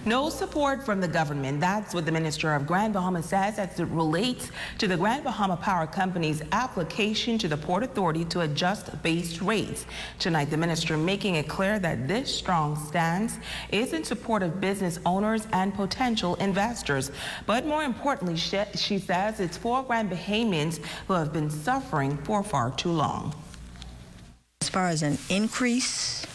No support from the government. That's what the Minister of Grand Bahama says as it relates to the Grand Bahama Power Company's application to the Port Authority to adjust base rates. Tonight, the minister making it clear that this strong stance is in support of business owners and potential investors. But more importantly, she says it's for Grand Bahamians who have been suffering for far too long. As far as an increase,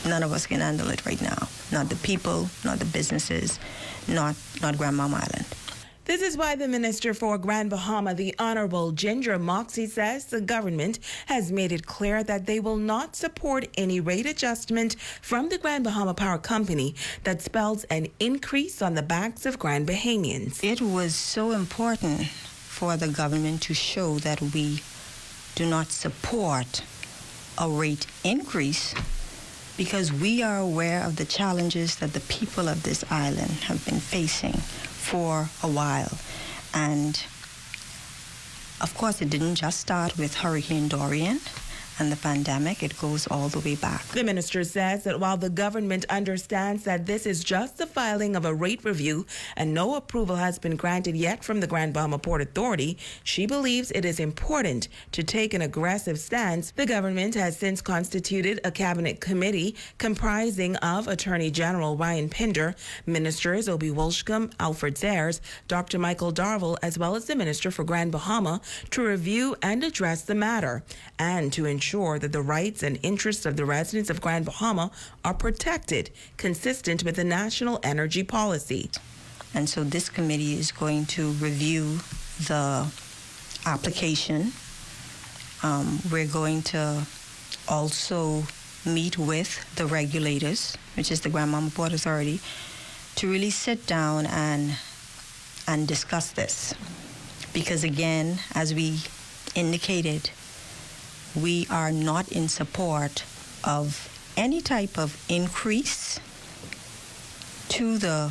none of us can handle it right now. Not the people, not the businesses, not Grand Bahama Island. This is why the Minister for Grand Bahama, the Honorable Ginger Moxie, says the government has made it clear that they will not support any rate adjustment from the Grand Bahama Power Company that spells an increase on the backs of Grand Bahamians. It was so important for the government to show that we do not support a rate increase, because we are aware of the challenges that the people of this island have been facing for a while. And of course, it didn't just start with Hurricane Dorian and the pandemic. It goes all the way back. The minister says that while the government understands that this is just the filing of a rate review and no approval has been granted yet from the Grand Bahama Port Authority, she believes it is important to take an aggressive stance. The government has since constituted a cabinet committee comprising of Attorney General Ryan Pinder, Ministers Obi Wolshcombe, Alfred Sayers, Dr. Michael Darville, as well as the Minister for Grand Bahama, to review and address the matter and to ensure that the rights and interests of the residents of Grand Bahama are protected, consistent with the national energy policy. And so this committee is going to review the application. We're going to also meet with the regulators, which is the Grand Bahama Port Authority, to really sit down and discuss this. Because again, as we indicated, we are not in support of any type of increase to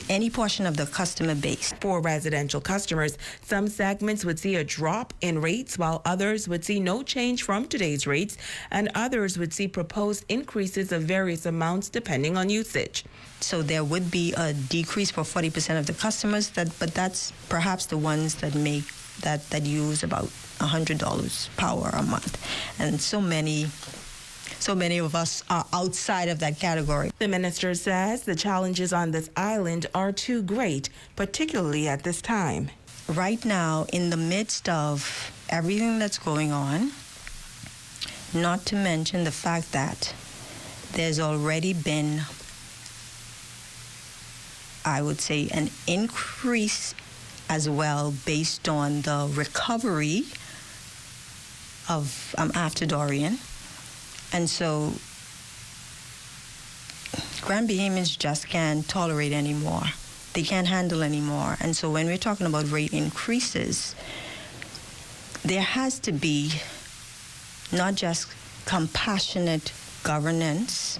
any portion of the customer base. For residential customers, some segments would see a drop in rates, while others would see no change from today's rates, and others would see proposed increases of various amounts depending on usage. So there would be a decrease for 40% of the customers, but that's perhaps the ones that use about $100 power a month, and so many of us are outside of that category. The minister says the challenges on this island are too great, particularly at this time. Right now, in the midst of everything that's going on, not to mention the fact that there's already been, I would say, an increase as well based on the recovery of after Dorian. And so Grand Bahamians just can't tolerate anymore. They can't handle anymore. And so when we're talking about rate increases, there has to be not just compassionate governance,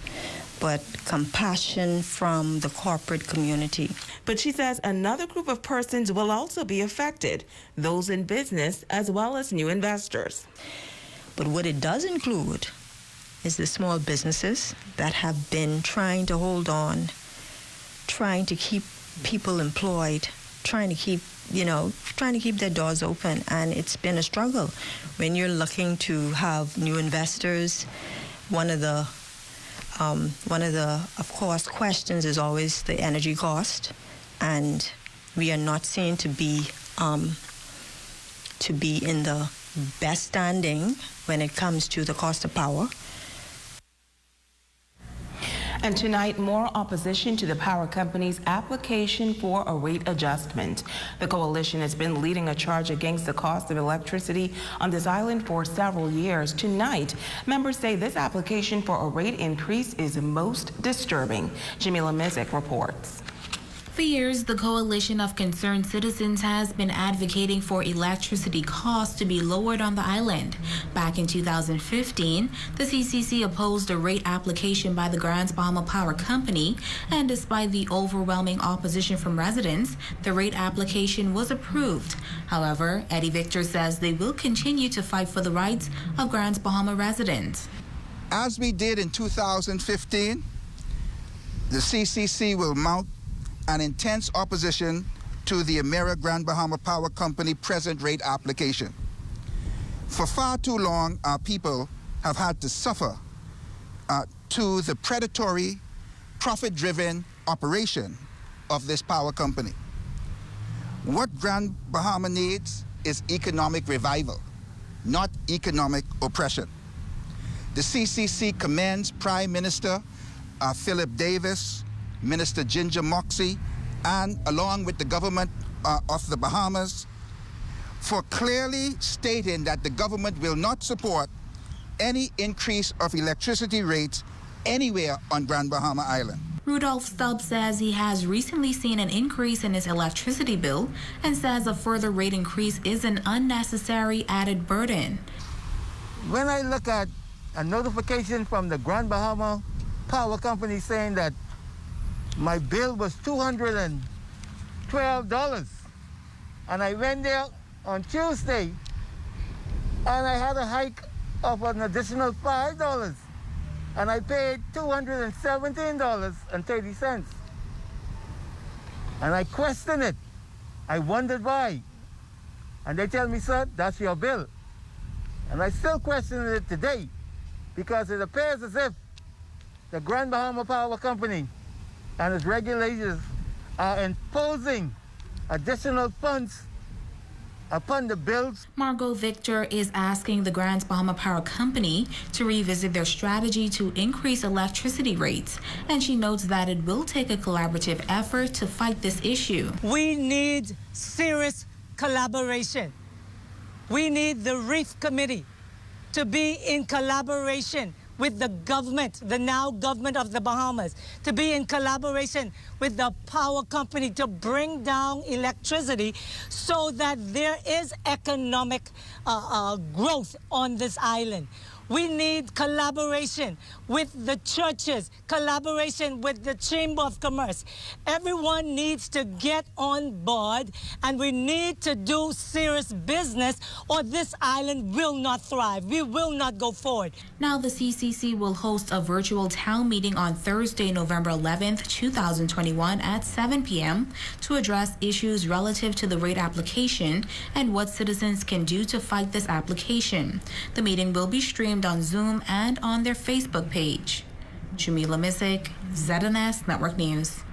but compassion from the corporate community. But she says another group of persons will also be affected, those in business as well as new investors. But what it does include is the small businesses that have been trying to hold on, trying to keep people employed, trying to keep their doors open, and it's been a struggle. When you're looking to have new investors, one of the of course questions is always the energy cost, and we are not seen to be in the best standing when it comes to the cost of power. And tonight, more opposition to the power company's application for a rate adjustment. The coalition has been leading a charge against the cost of electricity on this island for several years. Tonight, members say this application for a rate increase is most disturbing. Jamila Mizik reports. For years, the Coalition of Concerned Citizens has been advocating for electricity costs to be lowered on the island. Back in 2015, the CCC opposed a rate application by the Grand Bahama Power Company, and despite the overwhelming opposition from residents, the rate application was approved. However, Eddie Victor says they will continue to fight for the rights of Grand Bahama residents. As we did in 2015, The CCC will mount an intense opposition to the Emera Grand Bahama Power Company present rate application. For far too long, our people have had to suffer to the predatory, profit-driven operation of this power company. What Grand Bahama needs is economic revival, not economic oppression. The CCC commends Prime Minister Philip Davis, Minister Ginger Moxie, and along with the government of the Bahamas for clearly stating that the government will not support any increase of electricity rates anywhere on Grand Bahama Island. Rudolph Stubbs says he has recently seen an increase in his electricity bill and says a further rate increase is an unnecessary added burden. When I look at a notification from the Grand Bahama Power Company saying that my bill was $212, and I went there on Tuesday and I had a hike of an additional $5, and I paid $217.30. And I questioned it. I wondered why. And they tell me, sir, that's your bill. And I still question it today because it appears as if the Grand Bahama Power Company and its regulators are imposing additional funds upon the bills. Margot Victor is asking the Grand Bahama Power Company to revisit their strategy to increase electricity rates, and she notes that it will take a collaborative effort to fight this issue. We need serious collaboration. We need the Reef Committee to be in collaboration with the government, the now government of the Bahamas, to be in collaboration with the power company to bring down electricity so that there is economic growth on this island. We need collaboration with the churches, collaboration with the Chamber of Commerce. Everyone needs to get on board, and we need to do serious business, or this island will not thrive. We will not go forward. Now, the CCC will host a virtual town meeting on Thursday, November 11th, 2021 at 7 p.m. to address issues relative to the rate application and what citizens can do to fight this application. The meeting will be streamed on Zoom and on their Facebook page. Jamila Missick, ZNS Network News.